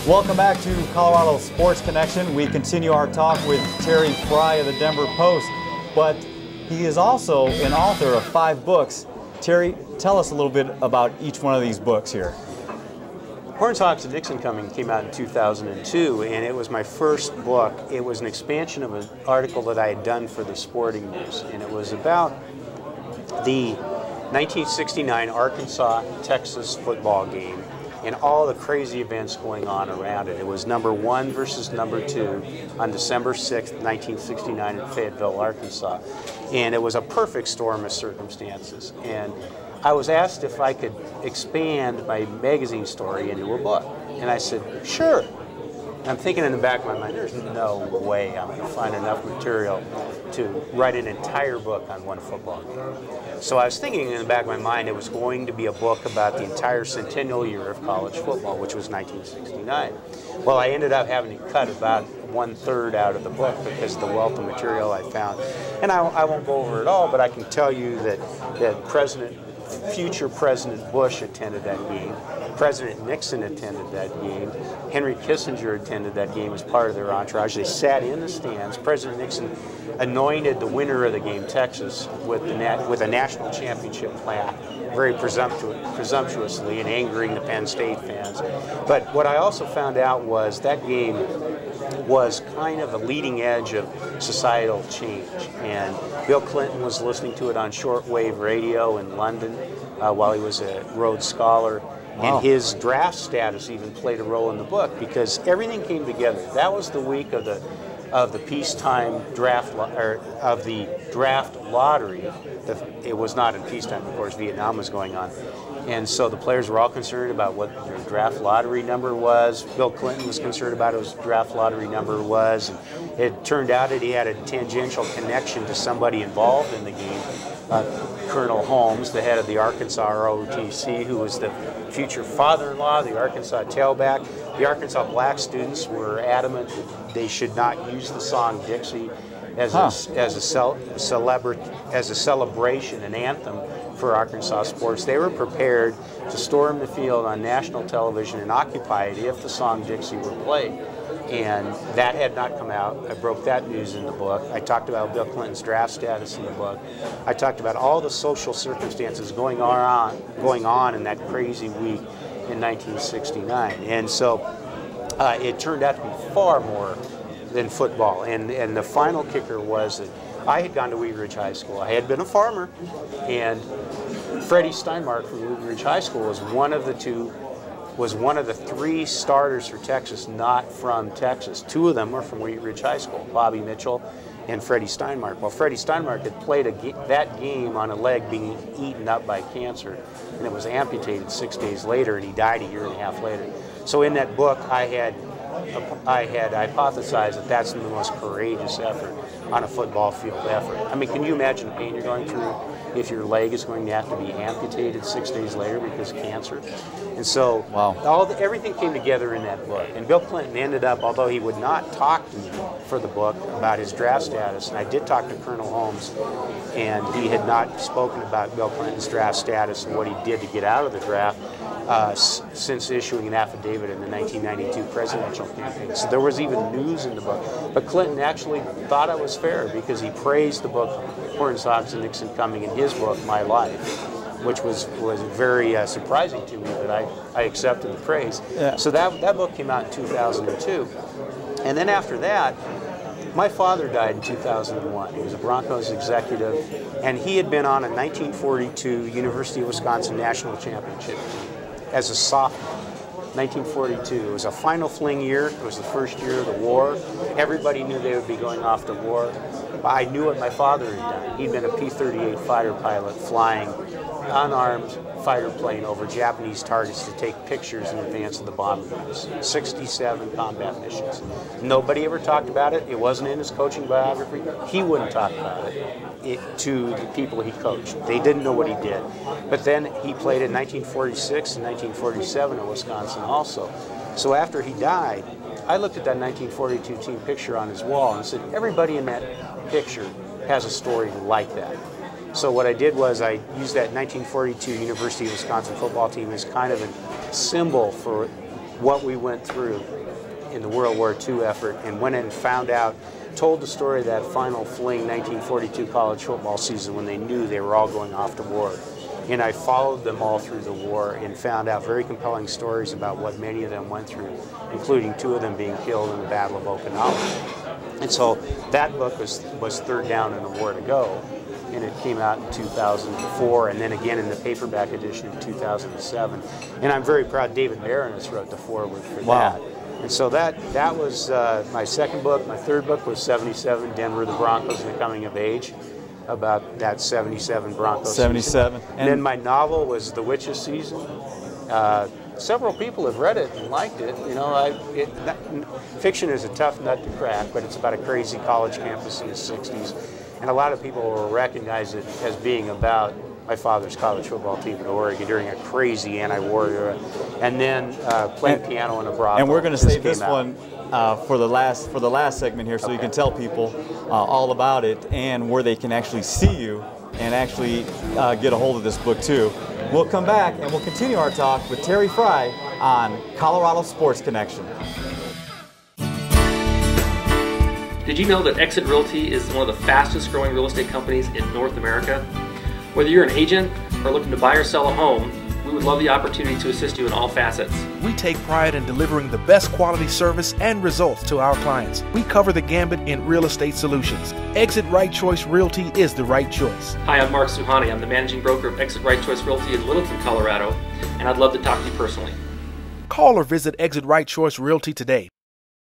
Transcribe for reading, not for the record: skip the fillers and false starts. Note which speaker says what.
Speaker 1: Welcome back to Colorado Sports Connection. We continue our talk with Terry Frei of the Denver Post, but he is also an author of 5 books. Terry, tell us a little bit about each one of these books here.
Speaker 2: Horns, Hawks, and Nixon Coming came out in 2002, and it was my first book. It was an expansion of an article that I had done for the Sporting News, and it was about the 1969 Arkansas-Texas football game and all the crazy events going on around it. It was number 1 versus number 2 on December 6th, 1969 in Fayetteville, Arkansas. And it was a perfect storm of circumstances. And I was asked if I could expand my magazine story into a book. And I said, sure. I'm thinking in the back of my mind, there's no way I'm going to find enough material to write an entire book on one football game. So I was thinking in the back of my mind it was going to be a book about the entire centennial year of college football, which was 1969. Well, I ended up having to cut about 1/3 out of the book because of the wealth of material I found. And I won't go over it all, but I can tell you that future President Bush attended that game. President Nixon attended that game. Henry Kissinger attended that game as part of their entourage. They sat in the stands. President Nixon anointed the winner of the game, Texas, with a national championship plaque, very presumptuously, and angering the Penn State fans. But what I also found out was that game was kind of the leading edge of societal change. And Bill Clinton was listening to it on shortwave radio in London while he was a Rhodes Scholar. Wow. And his draft status even played a role in the book because everything came together. That was the week of the peacetime draft, or of the draft lottery. It was not in peacetime, of course. Vietnam was going on. And so the players were all concerned about what their draft lottery number was. Bill Clinton was concerned about what his draft lottery number was. And it turned out that he had a tangential connection to somebody involved in the game. Colonel Holmes, the head of the Arkansas ROTC, who was the future father-in-law of the Arkansas tailback. The Arkansas black students were adamant that they should not use the song Dixie as a celebration, an anthem for Arkansas sports. They were prepared to storm the field on national television and occupy it if the song Dixie were played. And that had not come out. I broke that news in the book. I talked about Bill Clinton's draft status in the book. I talked about all the social circumstances going on in that crazy week in 1969. And so it turned out to be far more than football. And the final kicker was that I had gone to Wheat Ridge High School. I had been a farmer, and Freddie Steinmark from Wheat Ridge High School was one of the 3 starters for Texas not from Texas. 2 of them were from Wheat Ridge High School, Bobby Mitchell and Freddie Steinmark. Well, Freddie Steinmark had played that game on a leg being eaten up by cancer, and it was amputated 6 days later, and he died a year and a half later. So in that book, I had hypothesized that that's the most courageous effort on a football field effort. I mean, can you imagine the pain you're going through if your leg is going to have to be amputated 6 days later because of cancer? And so everything came together in that book. And Bill Clinton ended up, although he would not talk to me for the book about his draft status, and I did talk to Colonel Holmes, and he had not spoken about Bill Clinton's draft status and what he did to get out of the draft since issuing an affidavit in the 1992 presidential campaign. So there was even news in the book. But Clinton actually thought I was fair because he praised the book Horns, Hawks, and Nixon Coming in his book, My Life, which was very surprising to me that I accepted the praise. Yeah. So that book came out in 2002. And then after that, my father died in 2001. He was a Broncos executive, and he had been on a 1942 University of Wisconsin national championship team as a sophomore. 1942. It was a final fling year. It was the first year of the war. Everybody knew they would be going off to war. I knew what my father had done. He'd been a P-38 fighter pilot flying unarmed fighter plane over Japanese targets to take pictures in advance of the bomb drops. 67 combat missions. Nobody ever talked about it. It wasn't in his coaching biography. He wouldn't talk about it to the people he coached. They didn't know what he did. But then he played in 1946 and 1947 in Wisconsin also. So after he died, I looked at that 1942 team picture on his wall and said, everybody in that picture has a story like that. So what I did was I used that 1942 University of Wisconsin football team as kind of a symbol for what we went through in the World War II effort, and went and found out, told the story of that final fling 1942 college football season when they knew they were all going off to war. And I followed them all through the war and found out very compelling stories about what many of them went through, including 2 of them being killed in the Battle of Okinawa. And so that book was third down in the war to go, and it came out in 2004, and then again in the paperback edition in 2007. And I'm very proud David Marinus wrote the foreword for that. And so that was my second book. My third book was 77, Denver, the Broncos and the Coming of Age, about that 77 Broncos
Speaker 1: 77.
Speaker 2: Season. And then my novel was The Witches Season. Several people have read it and liked it. You know, fiction is a tough nut to crack, but it's about a crazy college campus in the 60s. And a lot of people will recognize it as being about my father's college football team at Oregon during a crazy anti-war era, and then playing piano in a brothel.
Speaker 1: And we're going to save this one for the last segment here, so you can tell people all about it and where they can actually see you and actually get a hold of this book too. We'll come back and we'll continue our talk with Terry Frei on Colorado Sports Connection.
Speaker 3: Did you know that Exit Realty is one of the fastest growing real estate companies in North America? Whether you're an agent or looking to buy or sell a home, we would love the opportunity to assist you in all facets.
Speaker 4: We take pride in delivering the best quality service and results to our clients. We cover the gambit in real estate solutions. Exit Right Choice Realty is the right choice.
Speaker 3: Hi, I'm Mark Suhani. I'm the managing broker of Exit Right Choice Realty in Littleton, Colorado, and I'd love to talk to you personally.
Speaker 4: Call or visit Exit Right Choice Realty today.